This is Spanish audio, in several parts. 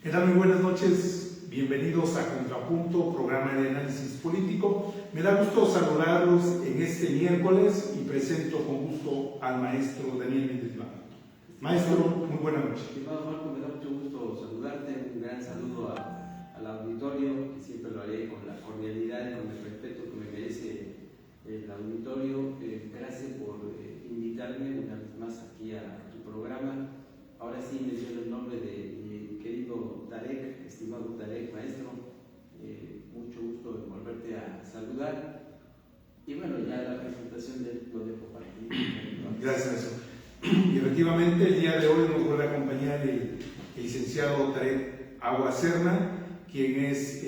¿Qué tal? Muy buenas noches, bienvenidos a Contrapunto, programa de análisis político. Me da gusto saludarlos en este miércoles y presento con gusto al maestro Daniel Méndez Blanco. Maestro, muy buena noche. Estimado Marco, me da mucho gusto saludarte, un gran saludo al auditorio, que siempre lo haré con la cordialidad y con el respeto que me merece el auditorio. Gracias por invitarme una vez más aquí a tu programa. Ahora sí menciono el nombre de mi querido Tarek, estimado Tarek, maestro. Mucho gusto en volverte a saludar. Y bueno, ya la presentación lo dejo para ti. Gracias, maestro. Y efectivamente, el día de hoy nos vuelve a acompañar el licenciado Tarek Aguaserna, quien es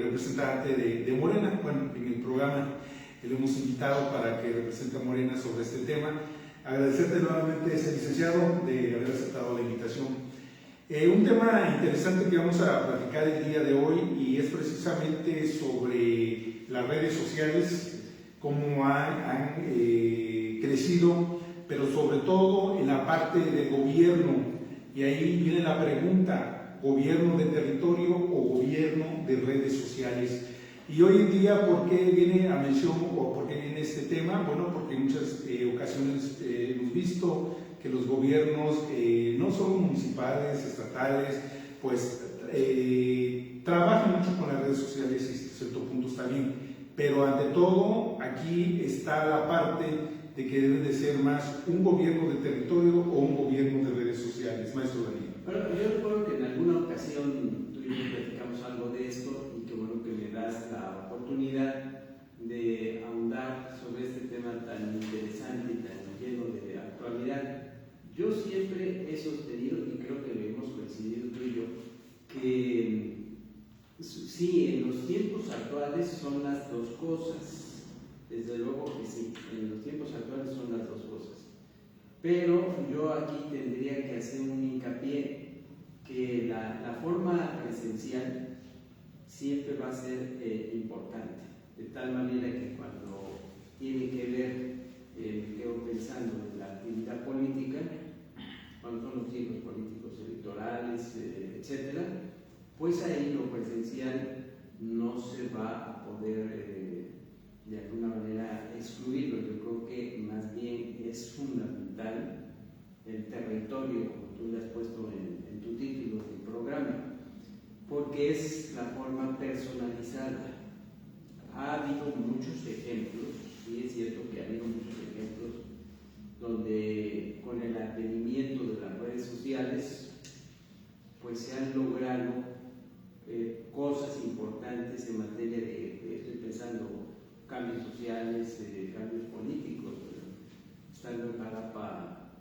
representante de Morena. Bueno, en el programa le hemos invitado para que represente a Morena sobre este tema. Agradecerte nuevamente, licenciado, de haber aceptado la invitación. Un tema interesante que vamos a platicar el día de hoy y es precisamente sobre las redes sociales, cómo han crecido, pero sobre todo en la parte del gobierno. Y ahí viene la pregunta: ¿gobierno de territorio o gobierno de redes sociales? Y hoy en día, ¿por qué viene a mención o por qué viene este tema? Bueno, porque en muchas ocasiones hemos visto que los gobiernos, no solo municipales, estatales, pues trabajan mucho con las redes sociales y hasta cierto punto está bien. Pero ante todo, aquí está la parte de que debe de ser más un gobierno de territorio o un gobierno de redes sociales. Maestro Daniel. Bueno, yo recuerdo que en alguna ocasión tú y yo platicamos algo de esto y que bueno que me das la oportunidad de ahondar sobre este tema tan interesante y tan lleno de actualidad. Yo siempre he sostenido, y creo que hemos coincidido tú y yo, que sí, en los tiempos actuales son las dos cosas. Desde luego que sí, en los tiempos actuales son las dos cosas. Pero yo aquí tendría que hacer un hincapié que la forma presencial siempre va a ser importante, de tal manera que cuando tiene que ver, quedo pensando en la actividad política, cuando son los tiempos políticos electorales, etcétera, pues ahí lo presencial no se va a poder de alguna manera excluirlo. Yo creo que más bien es fundamental el territorio, como tú le has puesto en tu título del programa, porque es la forma personalizada. Ha habido muchos ejemplos, sí es cierto que ha habido muchos ejemplos, donde con el advenimiento de las redes sociales, pues se han logrado cosas importantes en materia estoy pensando, cambios sociales, cambios políticos. Estando en Jalapa,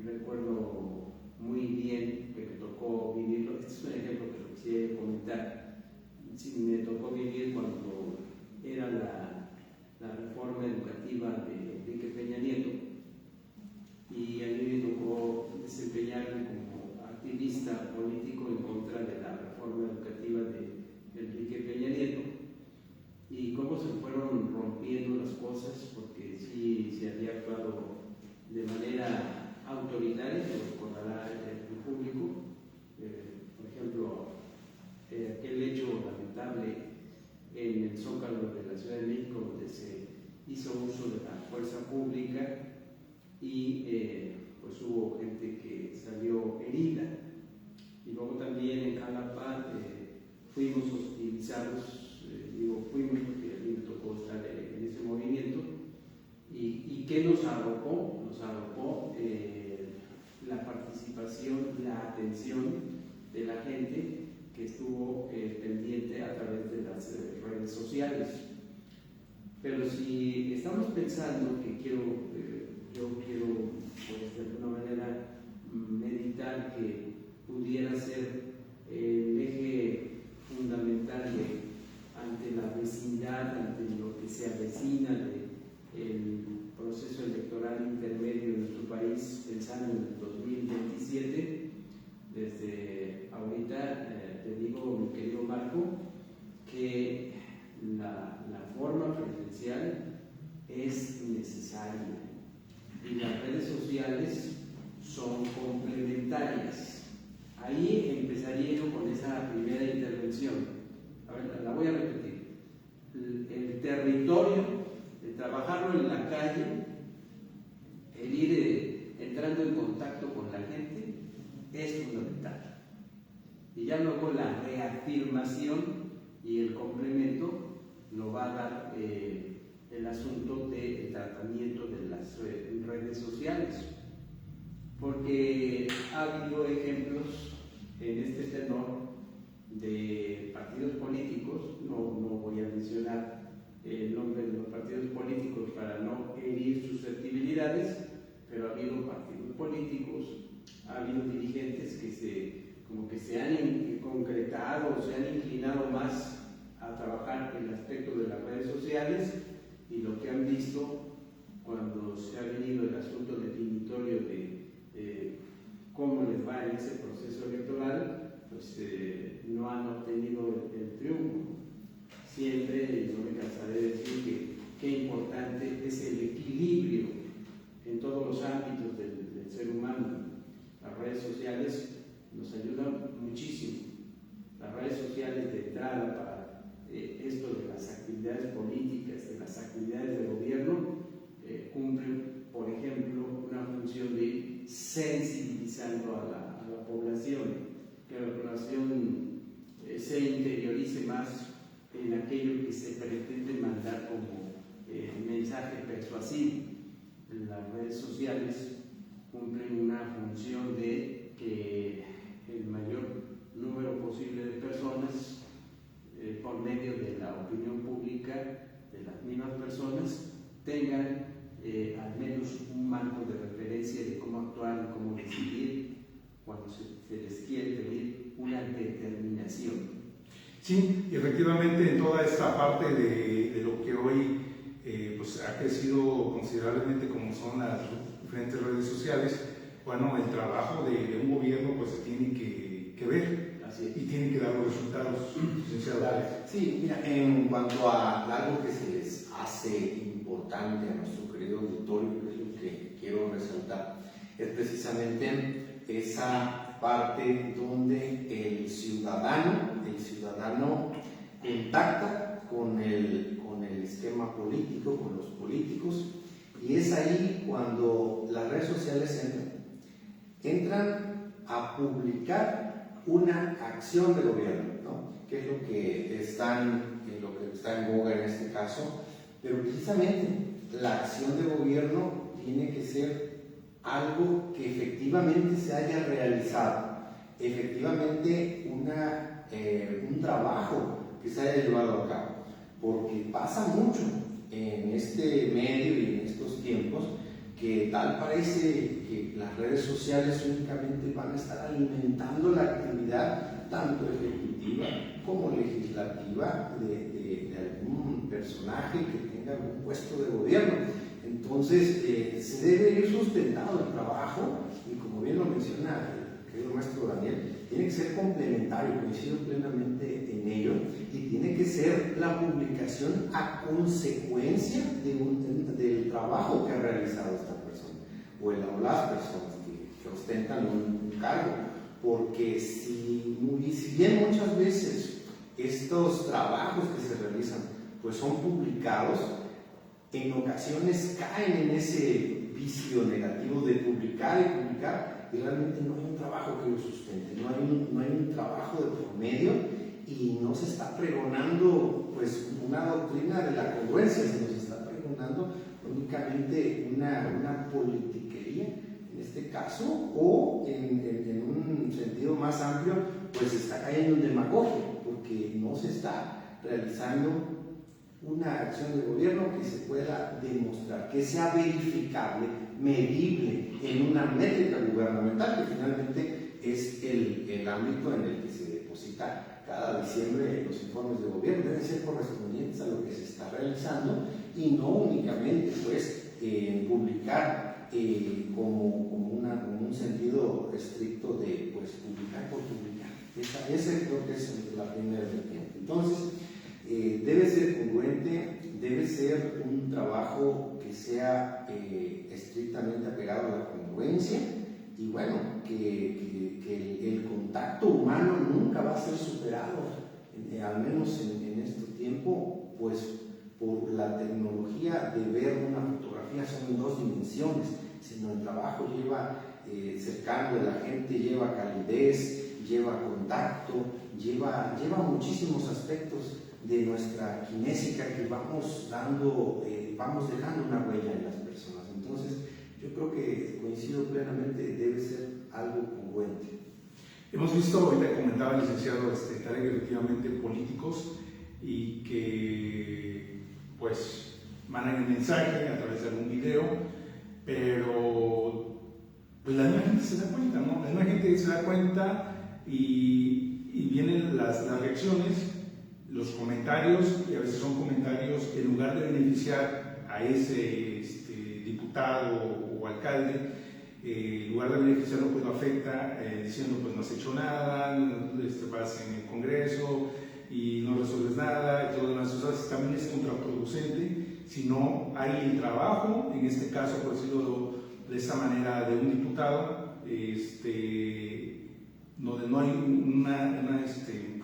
recuerdo muy bien que me tocó vivirlo. Este es un ejemplo que lo quisiera comentar. Sí, me tocó vivir cuando era la reforma educativa de Enrique Peña Nieto, y a mí me tocó desempeñarme como activista político en contra de la reforma educativa de Enrique Peña Nieto, y cómo se fueron rompiendo las cosas, porque sí se había actuado de manera autoritaria, lo recordará el público. Por ejemplo, aquel hecho lamentable en el Zócalo de la Ciudad de México, donde se hizo uso de la fuerza pública y pues hubo gente que salió herida. Y luego también en Jalapa fuimos hostilizados, digo fuimos porque a mí me tocó estar en ese movimiento. ¿Y qué nos arrojó? Nos arrojó la participación, la atención de la gente que estuvo pendiente a través de las redes sociales. Pero si estamos pensando que yo quiero, pues, de alguna manera meditar que pudiera ser el eje fundamental ante la vecindad, ante lo que se avecina del proceso electoral intermedio en nuestro país, pensando en el 2027, desde ahorita te digo, mi querido Marco, que la forma presencial es necesaria y las redes sociales son complementarias. Ahí empezaría lleno con esa primera intervención. A ver, la voy a repetir. El territorio, el trabajarlo en la calle, el ir entrando en contacto con la gente, es fundamental. Y ya luego la reafirmación y el complemento lo va a dar el asunto del tratamiento de las redes sociales. Porque ha habido ejemplos en este tenor de partidos políticos, no voy a mencionar el nombre de los partidos políticos para no herir susceptibilidades, pero ha habido partidos políticos, ha habido dirigentes que se han concretado, se han inclinado más a trabajar el aspecto de las redes sociales, y lo que han visto cuando se ha venido el asunto definitorio de cómo les va en ese proceso electoral, pues no han obtenido el triunfo. Siempre, yo me cansaré de decir que qué importante es el equilibrio en todos los ámbitos del ser humano. Las redes sociales nos ayudan muchísimo. Las redes sociales de entrada para esto de las actividades políticas, de las actividades de gobierno, cumplen, por ejemplo, una función de ir sensibilizando a la población, que la población se interiorice más en aquello que se pretende mandar como mensaje persuasivo. Las redes sociales cumplen una función de que el mayor número posible de personas, por medio de la opinión pública de las mismas personas, tengan al menos un marco de referencia de cómo actuar y cómo decidir cuando se les quiere pedir una determinación. Sí, efectivamente, en toda esta parte de lo que hoy pues ha crecido considerablemente, como son las diferentes redes sociales, bueno, el trabajo de un gobierno pues se tiene que ver y tiene que dar los resultados, licenciado. Sí, mira, en cuanto a algo que se les hace importante a nuestro querido auditorio, que es lo que quiero resaltar, es precisamente esa parte donde el ciudadano contacta con el esquema político, con los políticos, y es ahí cuando las redes sociales entran a publicar una acción de gobierno, ¿no? Que es lo que está en boga en este caso, pero precisamente la acción de gobierno tiene que ser algo que efectivamente se haya realizado, efectivamente un trabajo que se haya llevado a cabo, porque pasa mucho en este medio y en estos tiempos que tal parece que las redes sociales únicamente van a estar alimentando la actividad tanto ejecutiva como legislativa de algún personaje que tenga algún puesto de gobierno. Entonces se debe ir sustentado el trabajo, y como bien lo menciona el querido maestro Daniel, tiene que ser complementario, coincido plenamente en ello, y tiene que ser la publicación a consecuencia del trabajo que ha realizado esta persona o las personas que ostentan un cargo, porque si bien muchas veces estos trabajos que se realizan pues son publicados, en ocasiones caen en ese vicio negativo de publicar y realmente no hay un trabajo que lo sustente, no hay un trabajo de por medio, y no se está pregonando pues una doctrina de la congruencia, sino se está pregonando únicamente una politiquería en este caso, o en un sentido más amplio pues se está cayendo en demagogia, porque no se está realizando una acción de gobierno que se pueda demostrar, que sea verificable, medible en una métrica gubernamental, que finalmente es el ámbito en el que se deposita cada diciembre los informes de gobierno. Deben ser correspondientes a lo que se está realizando y no únicamente pues publicar como un sentido estricto de pues publicar por publicar. Esa creo que es la primera vertiente. Entonces, debe ser congruente, debe ser un trabajo que sea estrictamente apegado a la congruencia, y bueno, que el contacto humano nunca va a ser superado, al menos en este tiempo, pues por la tecnología de ver una fotografía son en 2 dimensiones, sino el trabajo lleva cercano de la gente, lleva calidez, lleva contacto, lleva muchísimos aspectos de nuestra kinésica que vamos dando, vamos dejando una huella en las personas. Entonces, yo creo que coincido plenamente, debe ser algo congruente. Hemos visto, ahorita comentaba el licenciado Tarek, efectivamente políticos y que pues mandan el mensaje a través de algún video, pero pues la misma gente se da cuenta, ¿no? La misma gente se da cuenta y vienen las reacciones, los comentarios, y a veces son comentarios que en lugar de beneficiar a ese diputado o alcalde, en lugar de beneficiarlo, pues lo afecta diciendo pues no has hecho nada, vas en el Congreso y no resuelves nada, y todo lo demás. Entonces también es contraproducente si no hay el trabajo, en este caso, por decirlo de esa manera, de un diputado, donde no hay una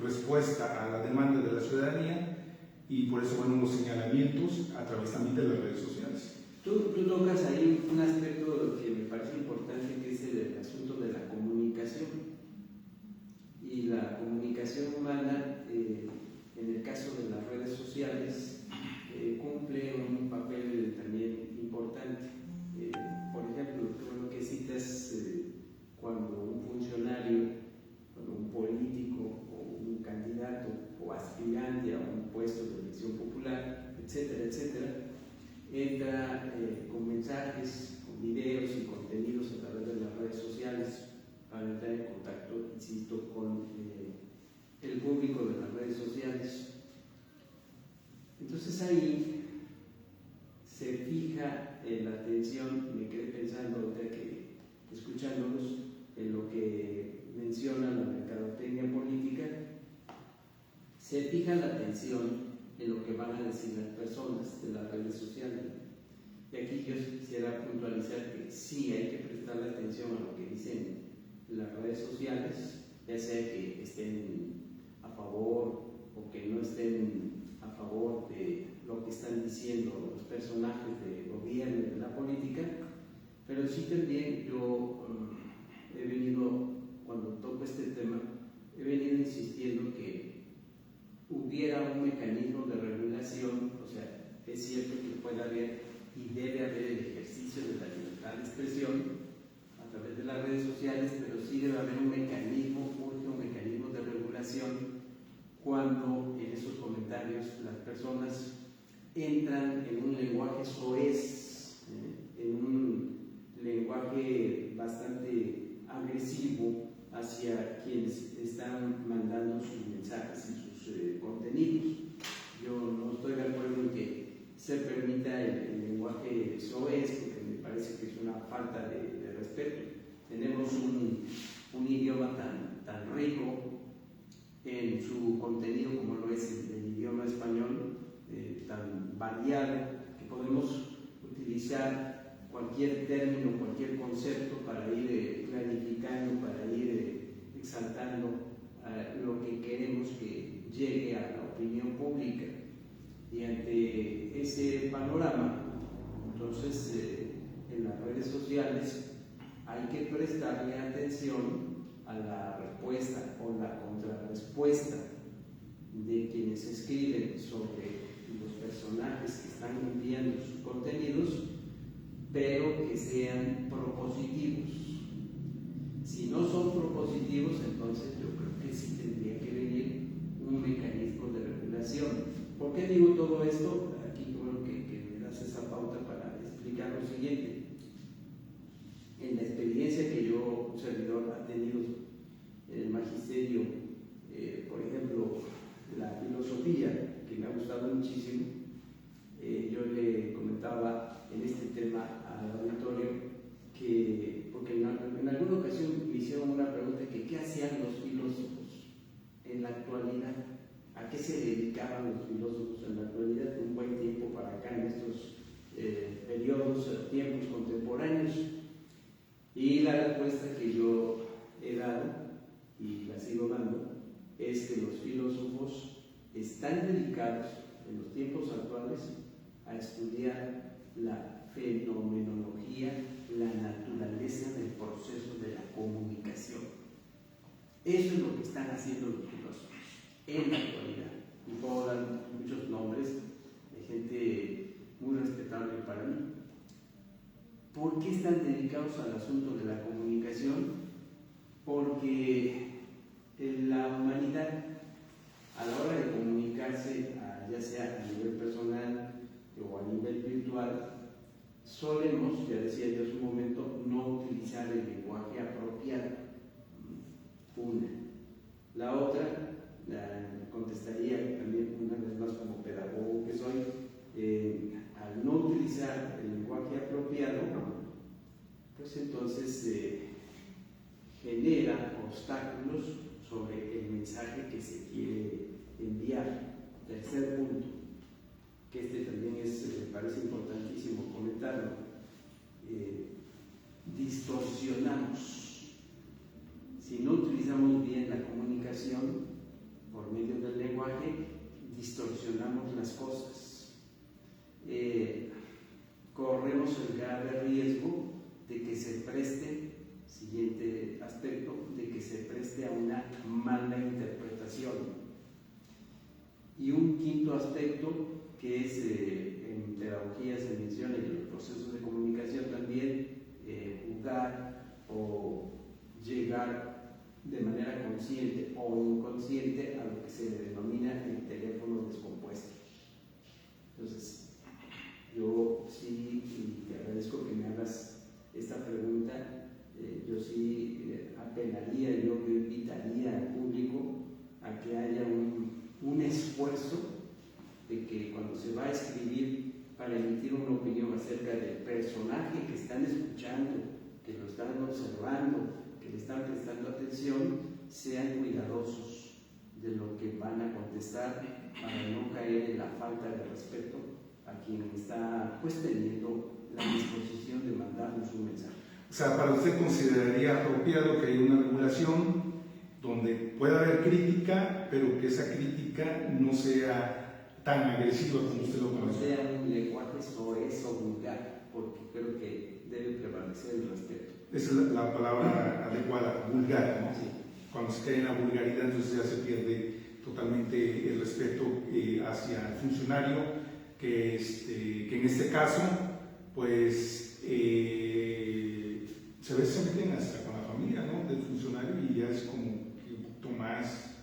respuesta a la demanda de la ciudadanía, y por eso, bueno, los señalamientos a través también de las redes sociales. Tú tocas ahí un aspecto que me parece importante, que es el asunto de la comunicación. Y la comunicación humana, en el caso de las redes sociales, cumple un papel también importante. Por ejemplo, lo que citas, cuando un funcionario, cuando un político o un candidato o aspirante a un puesto de elección popular, etcétera, etcétera, entra con mensajes, con videos y contenidos a través de las redes sociales para entrar en contacto, insisto, con el público de las redes sociales. Entonces ahí se fija la atención, me quedé pensando ahorita que escuchándolos en lo que menciona la mercadotecnia política, se fija la atención en lo que van a decir las personas de las redes sociales. Y aquí yo quisiera puntualizar que sí hay que prestarle atención a lo que dicen las redes sociales, ya sea que estén a favor o que no estén a favor de lo que están diciendo los personajes de gobierno y de la política, pero sí también yo he venido, cuando toco este tema, he venido insistiendo que hubiera un mecanismo de regulación. O sea, es cierto que puede haber y debe haber el ejercicio de la libertad de expresión a través de las redes sociales, pero sí debe haber un mecanismo, un mecanismo de regulación cuando en esos comentarios las personas entran en un lenguaje soez, en un lenguaje bastante agresivo hacia quienes están mandando sus mensajes y sus contenidos. Yo no estoy de acuerdo en que se permita el lenguaje soez, porque me parece que es una falta de respeto. Tenemos un idioma tan rico en su contenido como lo es el idioma español, tan variado, que podemos utilizar cualquier término, cualquier concepto para ir clarificando, para ir exaltando lo que queremos que llegue a la opinión pública. Y ante ese panorama, entonces, en las redes sociales hay que prestarle atención a la respuesta o la contrarrespuesta de quienes escriben sobre los personajes que están enviando sus contenidos, pero que sean propositivos. Si no son propositivos, entonces yo creo que sí tendría que venir un mecanismo de regulación. ¿Por qué digo todo esto? Aquí creo que me das esa pauta para explicar lo siguiente. En la experiencia que yo, un servidor, ha tenido en el magisterio, por ejemplo, la filosofía, que me ha gustado muchísimo, yo le comentaba en este tema al auditorio que, porque en alguna ocasión me hicieron una pregunta, que qué hacían los filósofos en la actualidad, a qué se dedicaban los filósofos en la actualidad, un buen tiempo para acá, en estos periodos, tiempos contemporáneos. Y la respuesta que yo he dado, y la sigo dando, es que los filósofos están dedicados en los tiempos actuales a estudiar la fenomenología, la naturaleza del proceso de la comunicación. Eso es lo que están haciendo los filósofos en la actualidad. Y puedo dar muchos nombres de gente muy respetable para mí. ¿Por qué están dedicados al asunto de la comunicación? Porque la humanidad, a la hora de comunicarse, ya sea a nivel personal o a nivel virtual, solemos, ya decía yo hace un momento, no utilizar el lenguaje apropiado. Una. La otra, contestaría también una vez más como pedagogo que soy, al no utilizar el lenguaje apropiado, pues entonces genera obstáculos sobre el mensaje que se quiere enviar. Tercer punto, que también me parece importantísimo comentarlo, distorsionamos. Si no utilizamos bien la comunicación por medio del lenguaje, distorsionamos las cosas. Corremos el grave riesgo de que se preste, siguiente aspecto, de que se preste a una mala interpretación. Y un quinto aspecto, que es en pedagogía se menciona y en los procesos de comunicación también, jugar o llegar de manera consciente o inconsciente a lo que se le denomina el teléfono descompuesto. Entonces, yo sí, y te agradezco que me hagas esta pregunta, yo sí apelaría, yo invitaría al público a que haya un esfuerzo de que cuando se va a escribir para emitir una opinión acerca del personaje que están escuchando, que lo están observando, que le están prestando atención, sean cuidadosos de lo que van a contestar para no caer en la falta de respeto a quien está pues teniendo la disposición de mandarnos un mensaje. O sea, para usted consideraría apropiado que haya una regulación donde pueda haber crítica, pero que esa crítica no sea tan agresiva como usted lo conoce. No sea un lenguaje soez o vulgar, porque creo que debe prevalecer el respeto. Esa es la palabra adecuada, vulgar, ¿no? Sí. Cuando se cae en la vulgaridad, entonces ya se pierde totalmente el respeto hacia el funcionario, que en este caso, pues, se ve se meten hasta con la familia, ¿no?, del funcionario, y ya es como que un poquito más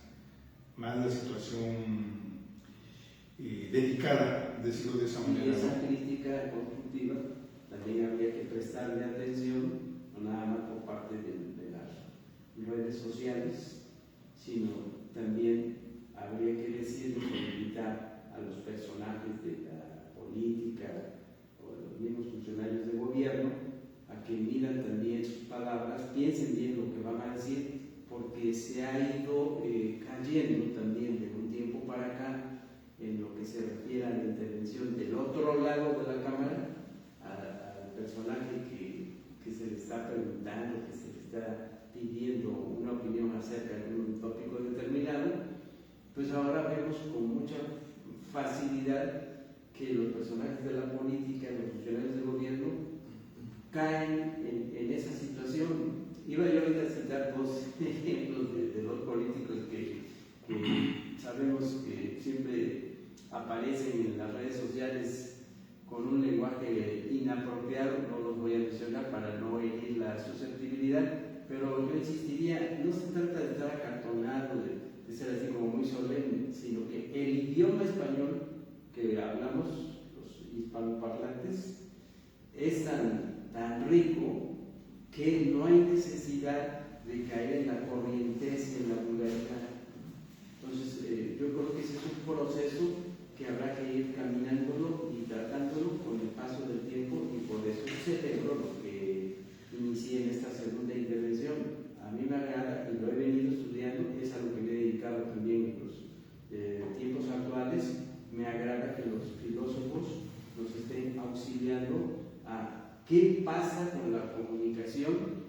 la situación delicada, decirlo de esa manera. Y esa ¿no? crítica constructiva también habría que prestarle atención, no nada más por parte de las redes sociales, sino también habría que decirle o invitar a los personajes de la política o de los mismos funcionarios de gobierno a que midan también sus palabras, piensen bien lo que van a decir, porque se ha ido cayendo también de un tiempo para acá en lo que se refiere a la intervención del otro lado de la cámara, al personaje que se le está preguntando, que se le está pidiendo una opinión acerca de un tópico determinado, pues ahora vemos con mucha facilidad que los personajes de la política, los funcionarios del gobierno, caen en esa situación. Iba yo ahorita a citar dos ejemplos de dos políticos que sabemos que siempre aparecen en las redes sociales con un lenguaje inapropiado, no los voy a mencionar para no herir la susceptibilidad, pero yo insistiría, no se trata de estar acartonado, de ser así como muy solemne, sino que el idioma español que hablamos, los hispanoparlantes, es tan rico que no hay necesidad de caer en la corrientez y en la vulgaridad. Entonces, yo creo que ese es un proceso que habrá que ir caminándolo y tratándolo con el paso del tiempo, y por eso celebro lo que inicié en esta segunda intervención. A mí me agrada, y lo he venido estudiando, es a lo que me he dedicado también en los tiempos actuales. Me agrada que los filósofos nos estén auxiliando a qué pasa con la comunicación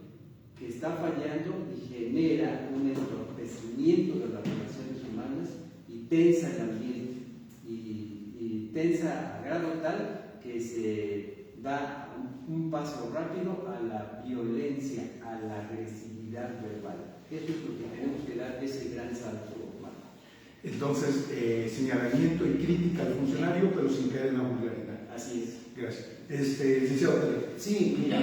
está fallando y genera un entorpecimiento de las relaciones humanas y tensa el ambiente, y tensa a grado tal que se da un paso rápido a la violencia, a la agresividad verbal. Eso es lo que tenemos que dar, ese gran salto, Marco. Entonces, señalamiento y crítica al funcionario, pero sin caer en la vulgaridad. Así es. Gracias. Licenciado Tere. Sí, mira,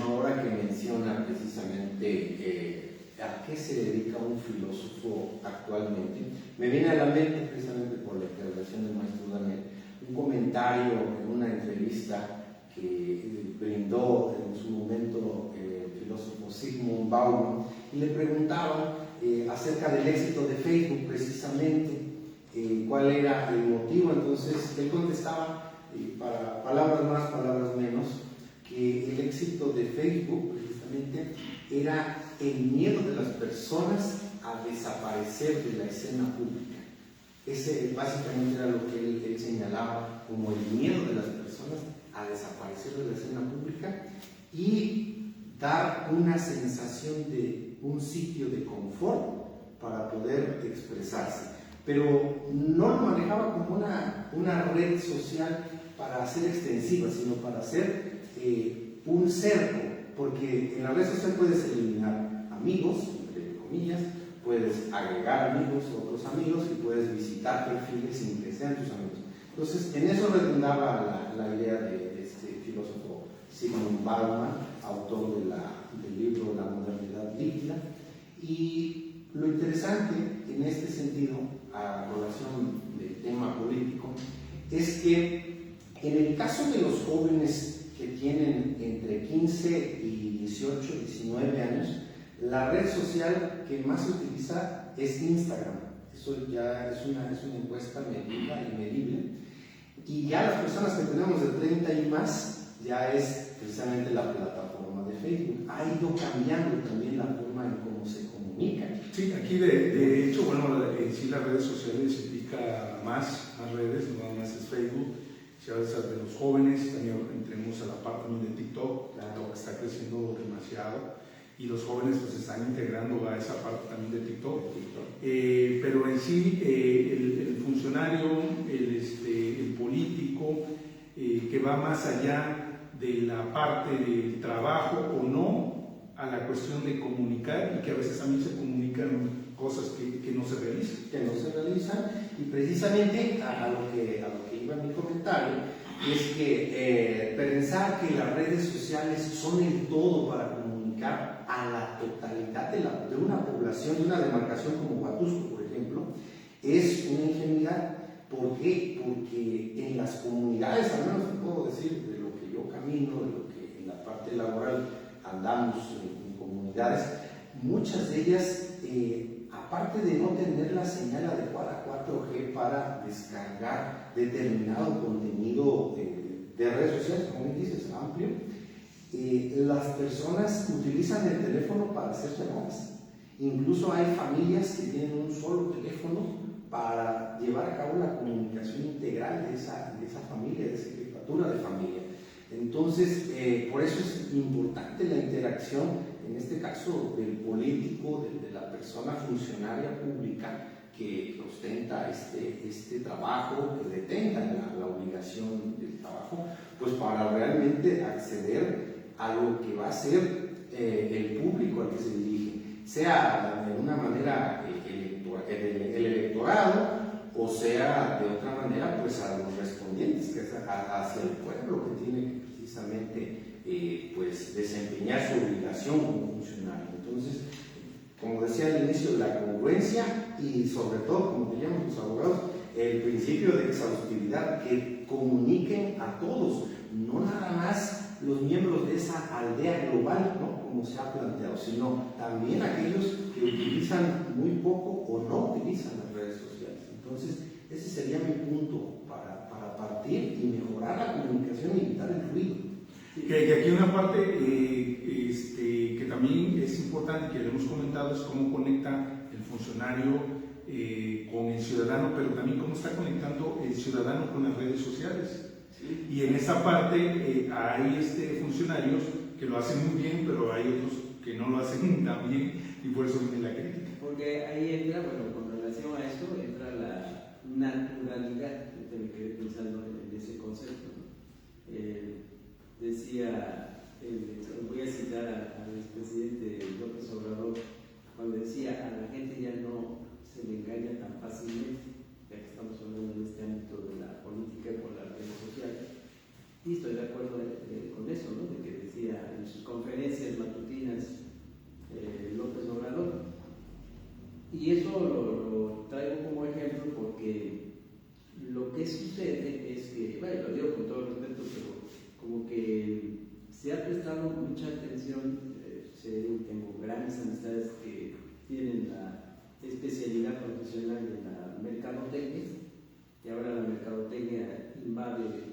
ahora que menciona precisamente a qué se dedica un filósofo actualmente, me viene a la mente, precisamente por la intervención del maestro Daniel, un comentario en una entrevista que brindó en su momento el filósofo Zygmunt Bauman, y le preguntaban acerca del éxito de Facebook precisamente, cuál era el motivo. Entonces él contestaba, para palabras más, palabras menos, que el éxito de Facebook precisamente era el miedo de las personas a desaparecer de la escena pública. Ese básicamente era lo que él señalaba como el miedo de las personas a desaparecer de la escena pública y dar una sensación de un sitio de confort para poder expresarse. Pero no lo manejaba como una red social para ser extensiva, sino para hacer un cerco, porque en la red social puedes eliminar amigos, entre comillas, puedes agregar amigos, otros amigos, y puedes visitar perfiles sin que sean tus amigos. Entonces, en eso redundaba la idea de este filósofo Zygmunt Bauman, autor del libro La modernidad líquida. Y lo interesante en este sentido, a relación del tema político, es que en el caso de los jóvenes que tienen entre 15 y 18, 19 años, la red social que más se utiliza es Instagram. Eso ya es una encuesta medida y medible. Y ya las personas que tenemos de 30 y más, ya es precisamente la plataforma de Facebook. Ha ido cambiando también la forma en cómo se comunican. Sí, aquí de hecho, bueno, en sí las redes sociales implica más redes, no nada más es Facebook. Si hablas de los jóvenes, también entremos a la parte de TikTok, que está creciendo demasiado, y los jóvenes pues están integrando a esa parte también de TikTok. Pero en sí, el funcionario, el político, que va más allá de la parte del trabajo o no, a la cuestión de comunicar, y que a veces también se comunican cosas que no se realizan. Que no se realizan, y precisamente a lo que iba mi comentario, es que pensar que las redes sociales son el todo para comunicar a la totalidad de una población, de una demarcación como Huatusco, por ejemplo, es una ingenuidad. ¿Por qué? Porque en las comunidades, al menos puedo decir de lo que yo camino, de lo que en la parte laboral andamos en comunidades, muchas de ellas, aparte de no tener la señal adecuada 4G para descargar determinado contenido de redes sociales, como bien dices, amplio, las personas utilizan el teléfono para hacer llamadas. Incluso hay familias que tienen un solo teléfono para llevar a cabo la comunicación integral de esa familia, de esa jefatura de familia. Entonces, por eso es importante la interacción, en este caso, del político, de la persona funcionaria pública que ostenta este trabajo, que detenta la obligación del trabajo, pues para realmente acceder a lo que va a ser el público al que se dirige, sea de una manera el electorado, o sea de otra manera pues a los respondientes, que es hacia el pueblo, que tiene que precisamente pues desempeñar su obligación como funcionario. Entonces, como decía al inicio, la congruencia y sobre todo, como diríamos los abogados, el principio de exhaustividad, que comuniquen a todos, no nada más los miembros de esa aldea global, ¿no?, como se ha planteado, sino también aquellos que utilizan muy poco o no utilizan las redes sociales. Entonces, ese sería mi punto para partir y mejorar la comunicación y evitar el ruido. Que aquí una parte que también es importante, que le hemos comentado, es cómo conecta el funcionario con el ciudadano, pero también cómo está conectando el ciudadano con las redes sociales. Y en esa parte hay funcionarios que lo hacen muy bien, pero hay otros que no lo hacen tan bien y por eso viene la crítica. Porque ahí entra, bueno, con relación a esto, entra la naturalidad. Yo me quedé pensando en ese concepto, ¿no? Decía, voy a citar al expresidente López Obrador, cuando decía: a la gente ya no se le engaña tan fácilmente, ya que estamos hablando en este ámbito de la política por las redes sociales. Y estoy de acuerdo con eso, ¿no? De que decía en sus conferencias matutinas López Obrador. Y eso lo traigo como ejemplo porque lo que sucede es que, bueno, lo digo con todo respeto, pero como que se ha prestado mucha atención. Tengo grandes amistades que tienen la especialidad profesional en la mercadotecnia, y ahora la mercadotecnia invade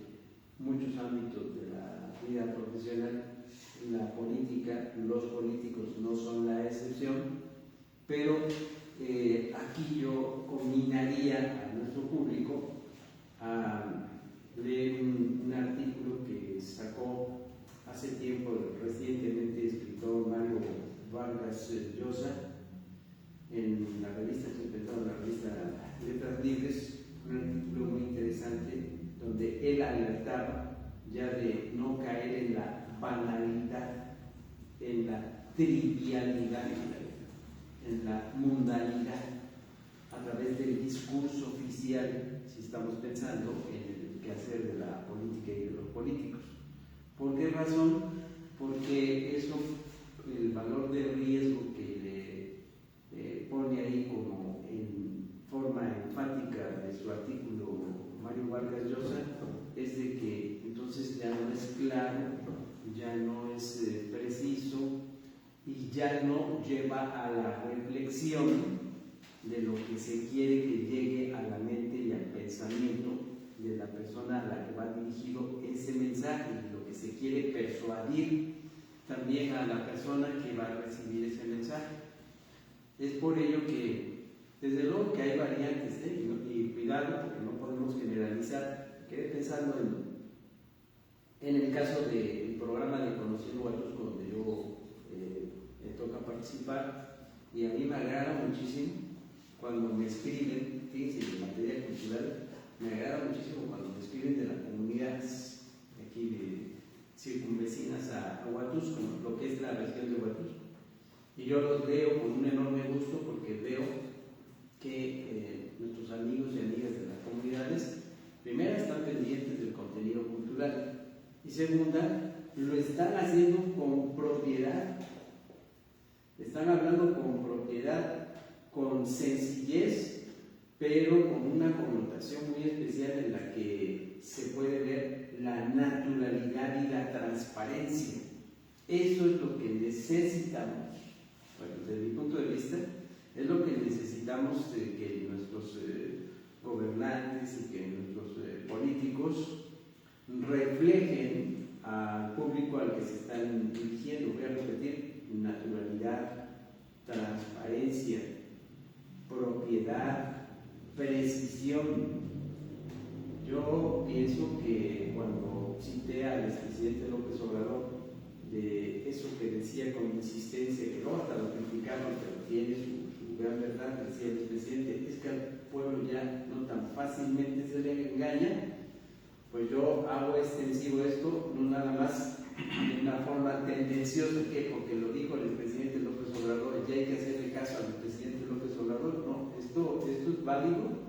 muchos ámbitos de la vida profesional. La política, los políticos no son la excepción, pero aquí yo combinaría a nuestro público a leer un artículo que sacó hace tiempo recientemente el escritor Mario Vargas Llosa en la revista Letras Libres, un artículo muy interesante donde él alertaba ya de no caer en la banalidad, en la trivialidad, en la mundanidad a través del discurso oficial, si estamos pensando en el quehacer de la política y de los políticos. ¿Por qué razón? Porque eso, el valor de riesgo que le pone ahí como en forma enfática de su artículo Mario Vargas Llosa, es de que entonces ya no es claro, ya no es preciso y ya no lleva a la reflexión de lo que se quiere que llegue a la mente y al pensamiento de la persona a la que va dirigido ese mensaje, lo que se quiere persuadir también a la persona que va a recibir ese mensaje. Es por ello que, desde luego que hay variantes, y cuidado porque no podemos generalizar. Quedé pensando en el caso del programa de Conociendo Huatusco, donde yo me toca participar, y a mí me agrada muchísimo cuando me escriben, fíjense, en materia cultural, me agrada muchísimo cuando me escriben de las comunidades aquí de circunvecinas a Huatusco, lo que es la región de Huatusco. Y yo los leo con un enorme gusto porque veo que nuestros amigos y amigas de las comunidades, primero, están pendientes del contenido cultural, y segunda, lo están haciendo con propiedad, están hablando con propiedad, con sencillez, pero con una connotación muy especial en la que se puede ver la naturalidad y la transparencia. Eso es lo que necesitamos. Bueno, desde mi punto de vista, es lo que necesitamos que nuestros gobernantes y que nuestros políticos reflejen al público al que se están dirigiendo. Voy a repetir: naturalidad, transparencia, propiedad, precisión. Yo pienso que cuando cité al expresidente López Obrador de eso que decía con insistencia, que no hasta lo criticaron, pero tiene su gran verdad, decía el expresidente, es que al pueblo ya no tan fácilmente se le engaña. Pues yo hago extensivo esto, no nada más de una forma tendenciosa, que porque lo dijo el presidente López Obrador, ya hay que hacerle caso al presidente López Obrador. No, esto es válido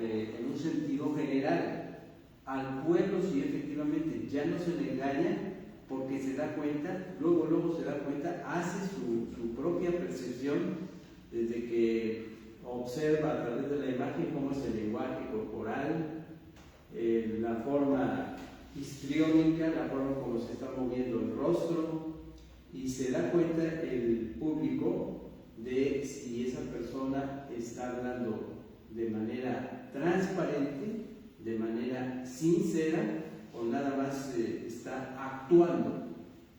en un sentido general. Al pueblo, si efectivamente ya no se le engaña, porque se da cuenta, luego se da cuenta, hace su propia percepción, desde que observa a través de la imagen cómo es el lenguaje corporal, la forma histriónica, la forma como se está moviendo el rostro, y se da cuenta el público de si esa persona está hablando de manera transparente, de manera sincera, o nada más está actuando.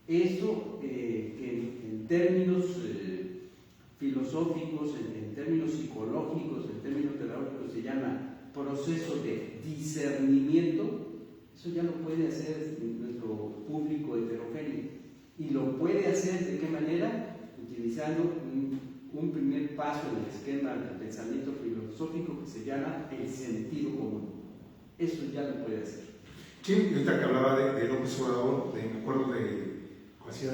Eso que en términos filosóficos, en términos psicológicos, en términos pedagógicos se llama proceso de discernimiento. Eso ya lo puede hacer nuestro público heterogéneo. ¿Y lo puede hacer de qué manera? utilizando un primer paso en el esquema del pensamiento filosófico que se llama el sentido común. Eso ya lo puede hacer. Sí, ahorita que hablaba de López Obrador, me acuerdo de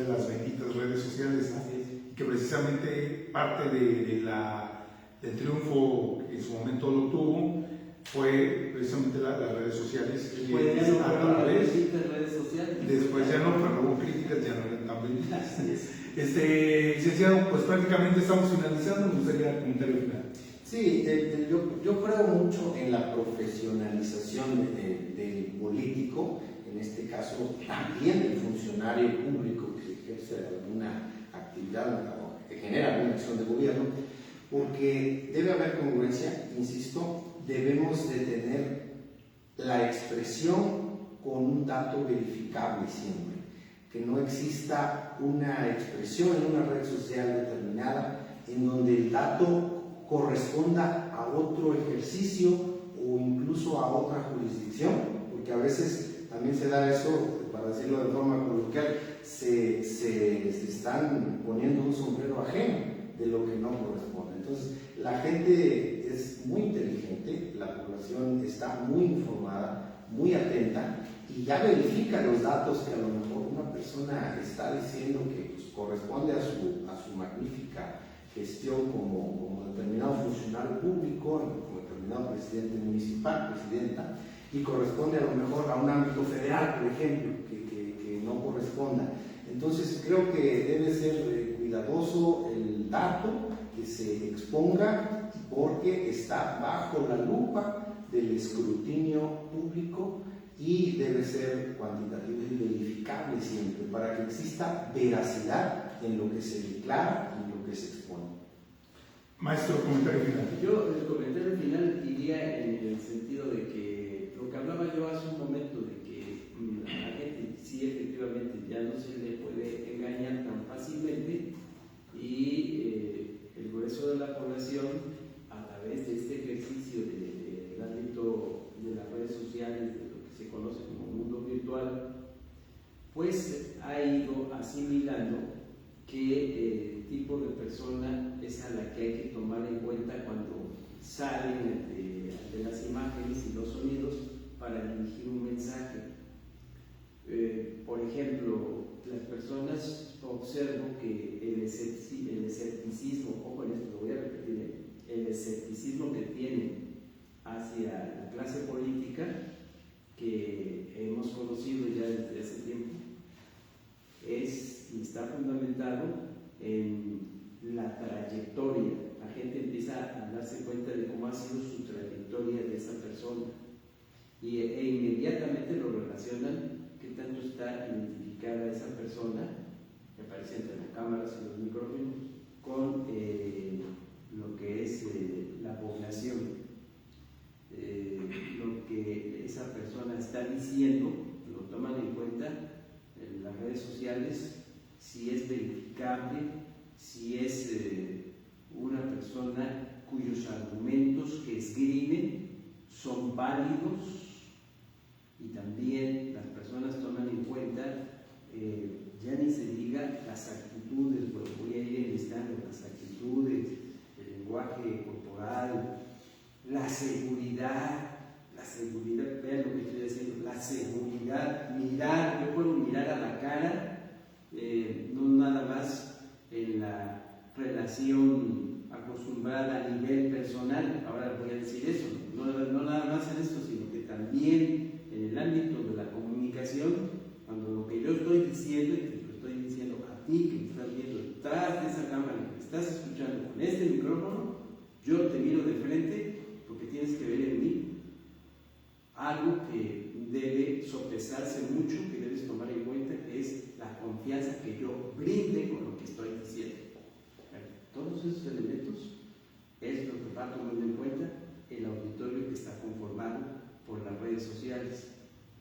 las benditas redes sociales, ¿no? Que precisamente parte del triunfo que en su momento lo tuvo fue precisamente las redes sociales. Después ya no fueron las redes sociales. Después ya no, pero hubo críticas, ya no eran tan benditas. Licenciado, pues prácticamente estamos finalizando, me gustaría el comentario final. Sí, yo creo mucho en la profesionalización del político, en este caso también del funcionario público que ejerce alguna actividad o que genera alguna acción de gobierno, porque debe haber congruencia, insisto, debemos de tener la expresión con un dato verificable siempre, que no exista una expresión en una red social determinada en donde el dato corresponda a otro ejercicio o incluso a otra jurisdicción, porque a veces también se da eso, para decirlo de forma coloquial, se están poniendo un sombrero ajeno de lo que no corresponde. Entonces, la gente es muy inteligente, la población está muy informada, muy atenta y ya verifica los datos que a lo mejor una persona está diciendo que pues, corresponde a su magnífica gestión como determinado funcionario público, como determinado presidente municipal, presidenta, y corresponde a lo mejor a un ámbito federal, por ejemplo, que no corresponda. Entonces creo que debe ser cuidadoso el dato que se exponga porque está bajo la lupa del escrutinio público y debe ser cuantitativo y verificable siempre para que exista veracidad en lo que se declara y en lo que se expone. Maestro, comentario final. Yo el comentario final iría en el sentido de que lo que hablaba yo hace un momento de que a la gente sí efectivamente ya no se le puede engañar tan fácilmente y el grueso de la población a través de este ejercicio del ámbito de las redes sociales, de lo que se conoce como mundo virtual, pues ha ido asimilando qué tipo de persona es a la que hay que tomar en cuenta cuando salen de las imágenes y los sonidos para dirigir un mensaje. Por ejemplo, las personas, observo que el escepticismo, ojo en esto, lo voy a repetir, el escepticismo que tienen hacia la clase política que hemos conocido ya desde hace tiempo es y está fundamentado en la trayectoria. La gente empieza a darse cuenta de cómo ha sido su trayectoria de esa persona e inmediatamente lo relacionan qué tanto está identificada esa persona que aparece entre las cámaras y los micrófonos con lo que es la población. Lo que esa persona está diciendo lo toman en cuenta en las redes sociales, si es verificable, si es una persona cuyos argumentos que esgrime son válidos, y también las personas toman en cuenta, ya ni se diga las actitudes, bueno, voy a ir enlistando las actitudes, el lenguaje corporal, la seguridad, vean lo que estoy diciendo, la seguridad, mirar, yo puedo mirar a la cara, no nada más en la relación acostumbrada a nivel personal, ahora voy a decir eso, no nada más en esto, sino que también en el ámbito de la comunicación, cuando lo que yo estoy diciendo, y te lo estoy diciendo a ti que me estás viendo detrás de esa cámara, que me estás escuchando con este micrófono, yo te miro de frente porque tienes que ver en mí algo que debe sopesarse mucho, que debes tomar en cuenta, que es la confianza que yo brinde con lo que estoy diciendo. Todos esos elementos es lo que va tomando en cuenta el auditorio que está conformado por las redes sociales.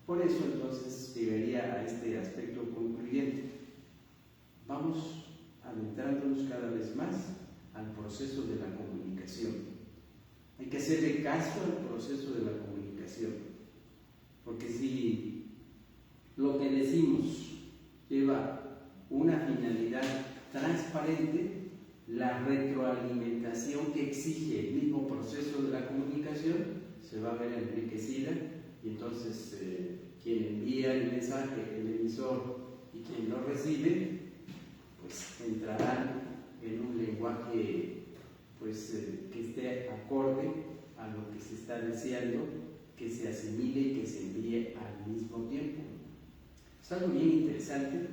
Por eso entonces llegaría a este aspecto concluyente. Vamos adentrándonos cada vez más al proceso de la comunicación. Hay que hacerle caso al proceso de la comunicación, porque si lo que decimos lleva una finalidad transparente la retroalimentación que exige el mismo proceso de la comunicación, se va a ver enriquecida y entonces quien envía el mensaje, el emisor y quien lo recibe, pues entrarán en un lenguaje pues, que esté acorde a lo que se está deseando, que se asimile y que se envíe al mismo tiempo. Es algo bien interesante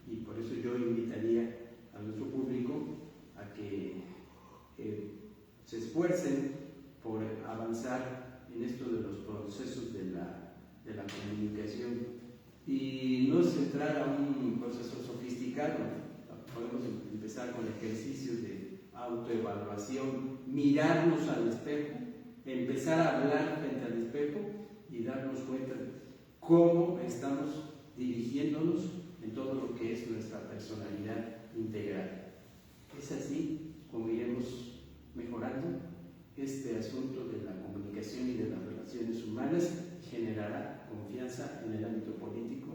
y por eso yo invitaría a nuestro público a que se esfuercen por avanzar en esto de los procesos de la comunicación y no es entrar a un proceso sofisticado. Podemos empezar con ejercicios de autoevaluación, mirarnos al espejo, empezar a hablar frente al espejo y darnos cuenta de cómo estamos dirigiéndonos en todo lo que es nuestra personalidad integral. Es así como iremos mejorando este asunto de la comunicación y de las relaciones humanas, generará confianza en el ámbito político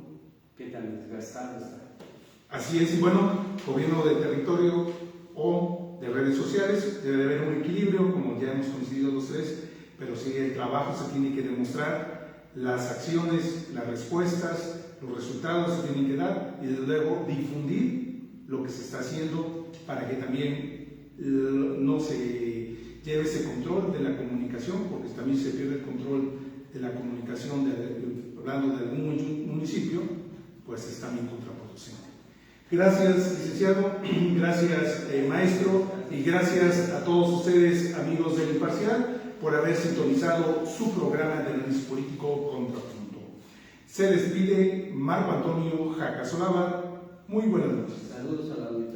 que tan desgastado está. Así es, y bueno, gobierno de territorio o de redes sociales, debe de haber un equilibrio, como ya hemos coincidido los tres, pero sí el trabajo se tiene que demostrar, las acciones, las respuestas, los resultados se tienen que dar y desde luego difundir lo que se está haciendo para que también no se lleve ese control de la comunicación, porque también se pierde el control de la comunicación hablando de algún municipio, pues es también contraproducente. Gracias, licenciado, gracias, maestro, y gracias a todos ustedes, amigos del Imparcial, por haber sintonizado su programa de análisis político Contrapunto. Se despide Marco Antonio Jacasolava. Muy buenas noches. Saludos a la audiencia.